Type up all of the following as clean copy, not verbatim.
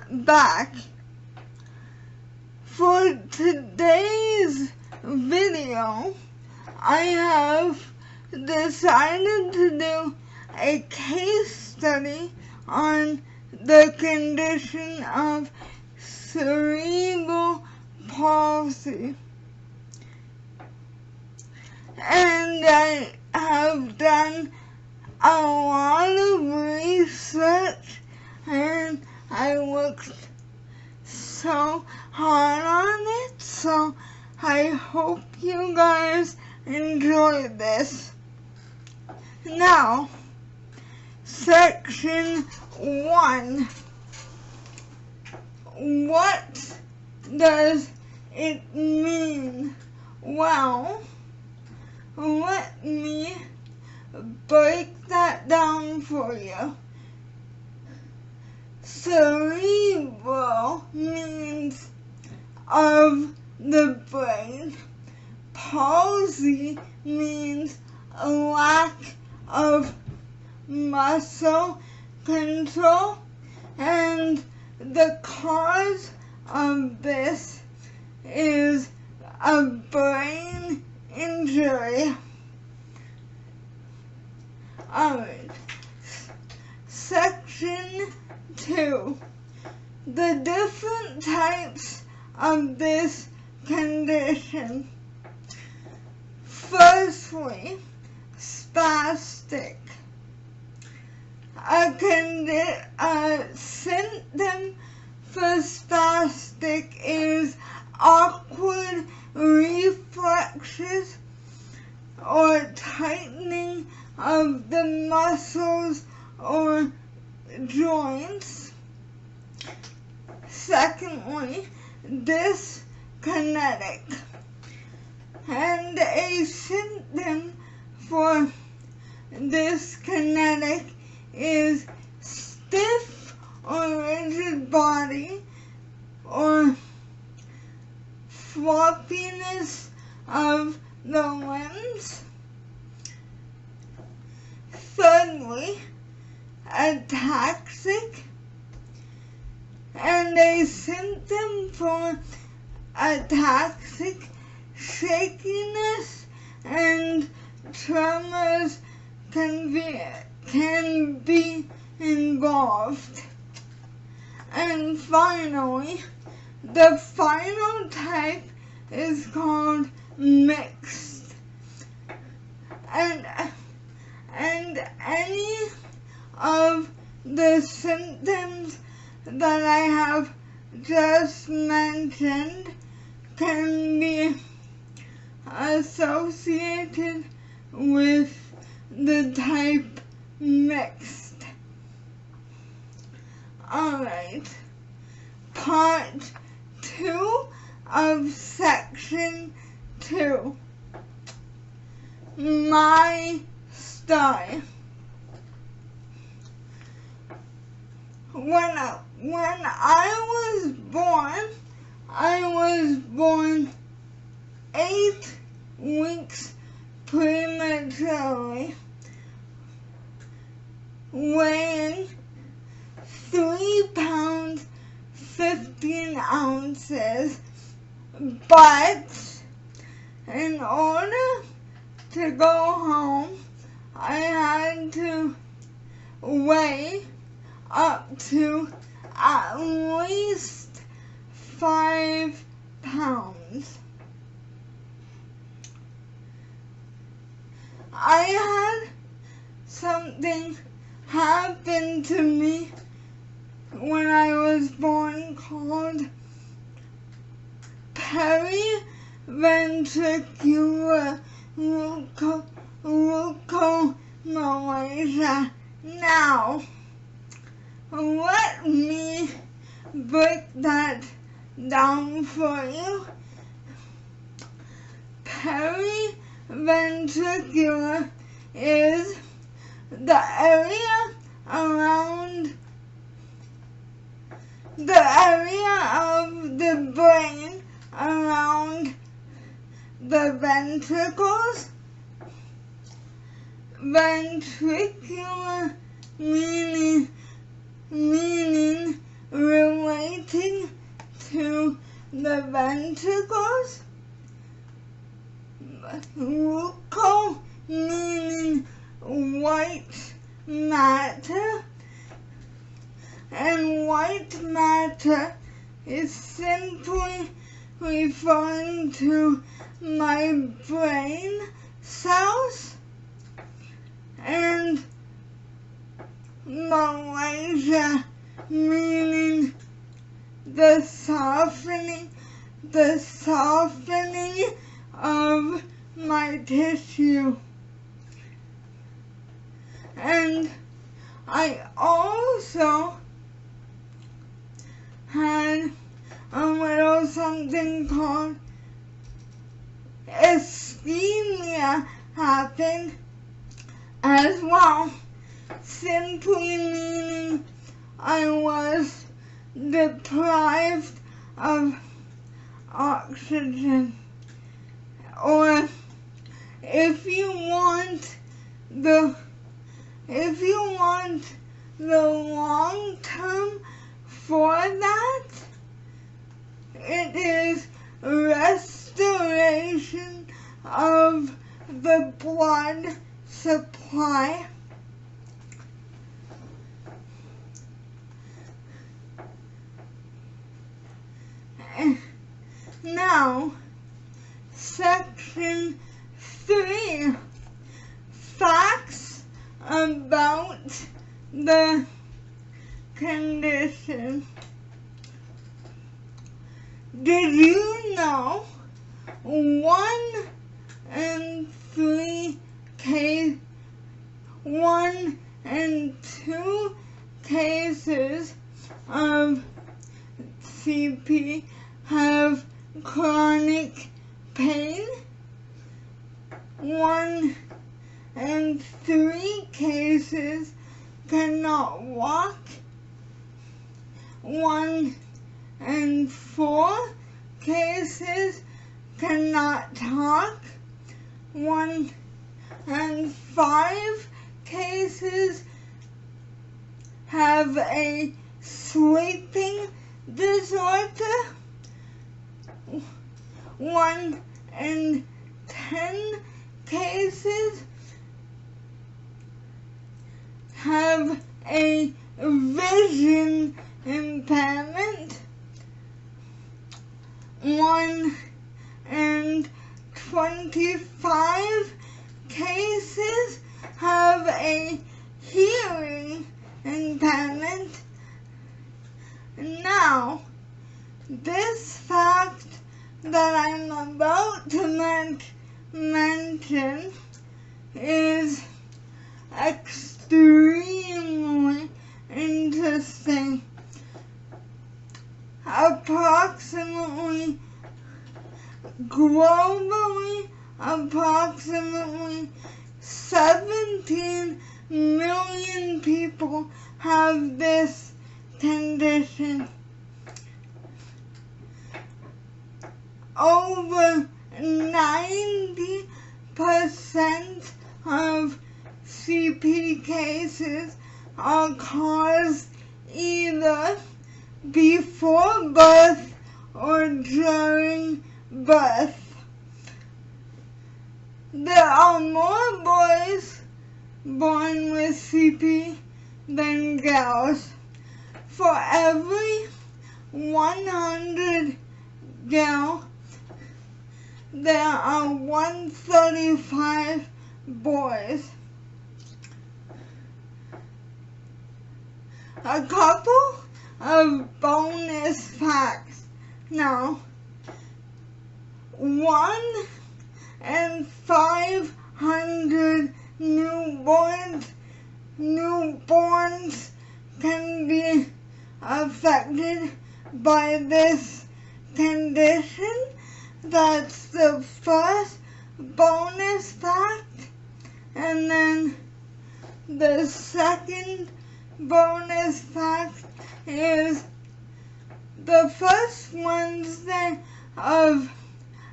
back. For today's video, I have decided to do a case study on the condition of cerebral palsy. And I have done a lot of research, and I worked so hard on it, so I hope you guys enjoy this. Now, section 1. What does it mean? Well, let me break that down for you. Cerebral means of the brain. Palsy means a lack of muscle control, and the cause of this is a brain injury. Alright, section 2. The different types of this condition. Firstly, spastic. A symptom for spastic is awkward reflexes or tightening of the muscles or joints. Secondly, dyskinetic. And a symptom for dyskinetic is stiff or rigid body or floppiness of the limbs. Thirdly, ataxic. And a symptom for ataxic, shakiness and tremors can be involved. And finally, the final type is called mixed. And any of the symptoms that I have just mentioned can be associated with the type mixed. Alright, part 2 of section 2. My story. When I was born 8 weeks prematurely, weighing 3 pounds 15 ounces, but in order to go home, I had to weigh up to at least 5 pounds. I had something happen to me when I was born called periventricular leukomalacia. Now, let me break that down for you. Periventricular is the area around the area of the brain around the ventricles. Ventricular meaning related connecting to the ventricles. Ruco meaning white matter, and white matter is simply referring to my brain cells, and Malaysia meaning the softening of my tissue. And I also had a little something called ischemia happen as well, simply meaning I was deprived of oxygen. Or if you want the long term for that, it is restoration of the blood supply. Now, section 3, facts about the condition. Did you know 1 in 2 cases of CP have chronic pain? 1 in 3 cases cannot walk. 1 in 4 cases cannot talk. 1 in 5 cases have a sleeping disorder. 1 in 10 cases have a vision impairment. 1 in 25 cases have a hearing impairment. Now, this fact that I'm about to mention is extremely interesting. Globally, approximately 17 million people have this condition. Over 90% of CP cases are caused either before birth or during birth. There are more boys born with CP than girls. For every 100 girls, there are 135 boys. A couple of bonus facts. Now, 1 in 500 newborns can be affected by this condition. That's the first bonus fact. And then the second bonus fact is the first Wednesday of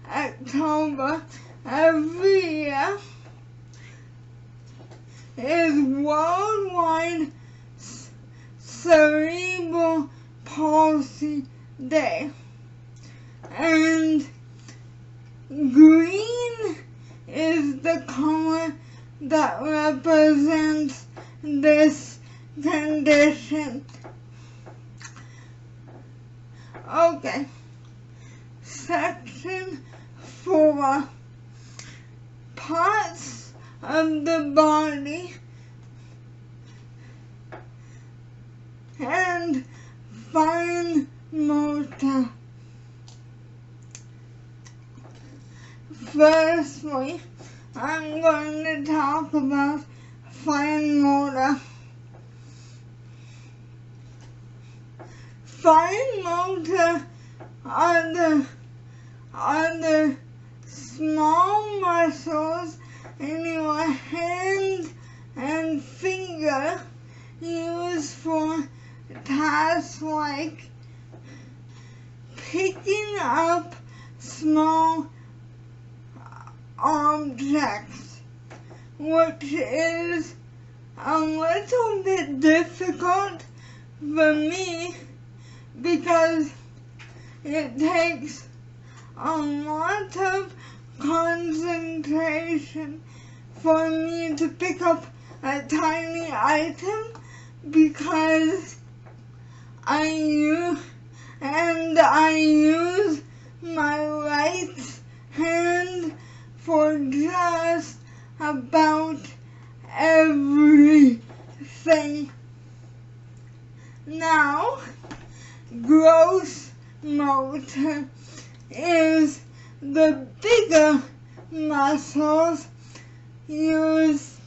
October every year is Worldwide Cerebral Palsy Day. And green is the color that represents this condition. Okay, section 4, parts of the body and fine motor. Firstly, I'm going to talk about fine motor. Fine motor are the small muscles in your hand and finger used for tasks like picking up small objects, which is a little bit difficult for me because it takes a lot of concentration for me to pick up a tiny item, because I use my right hand for just about everything. Now, gross motor is the bigger muscles used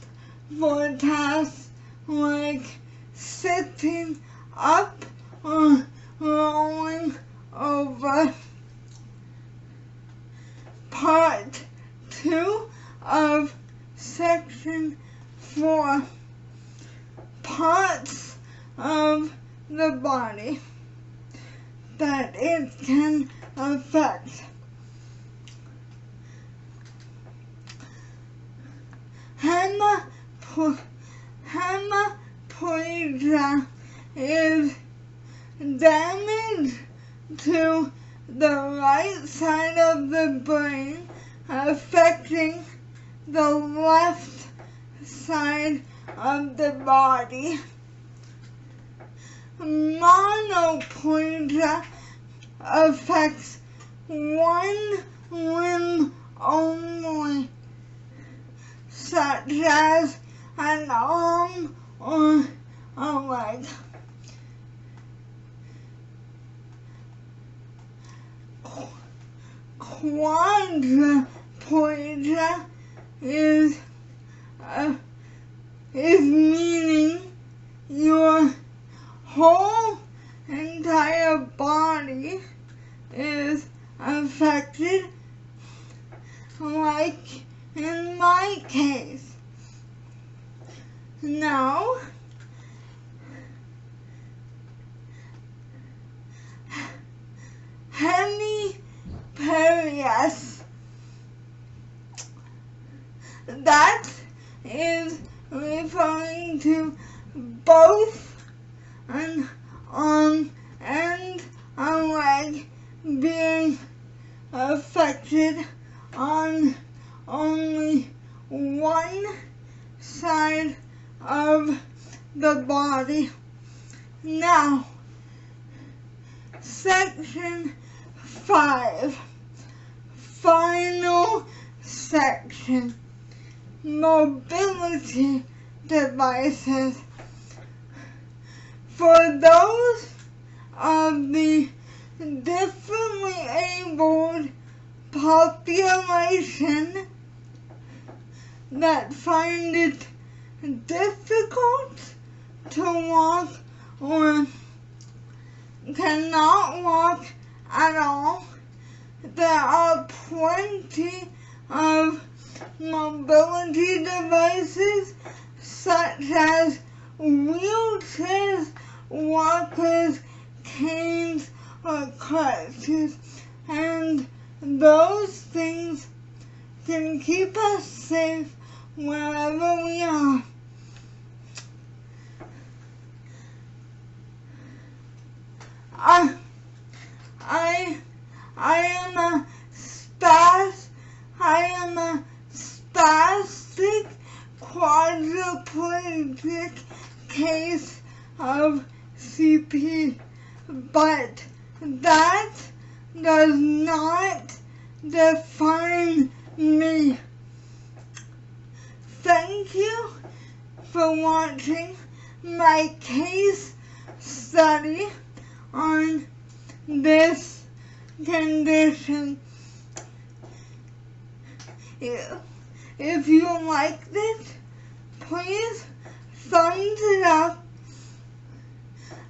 for tasks like sitting up or rolling over. Part 2 of section 4, parts of the body that it can affect. Hemiplegia is damage to the right side of the brain, affecting the left side of the body. Monoplegia affects one limb only, such as an arm or a leg. Quadriplegia is meaning your whole entire body is affected, like in my case. Now, hemiplegia, that is referring to both an arm and a leg being affected on only one side of the body. Now, section 5, final section, mobility devices. For those of the differently abled population that find it difficult to walk or cannot walk at all, there are plenty of mobility devices such as wheelchairs, walkers, canes, or crutches, and those things can keep us safe wherever we are. case of CP, but that does not define me. Thank you for watching my case study on this condition. If you liked it, please thumbs it up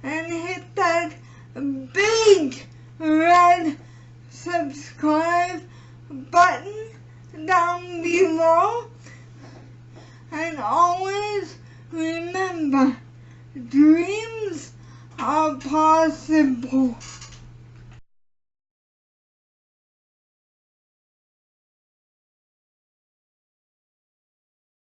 and hit that big red subscribe button down below, and always remember, do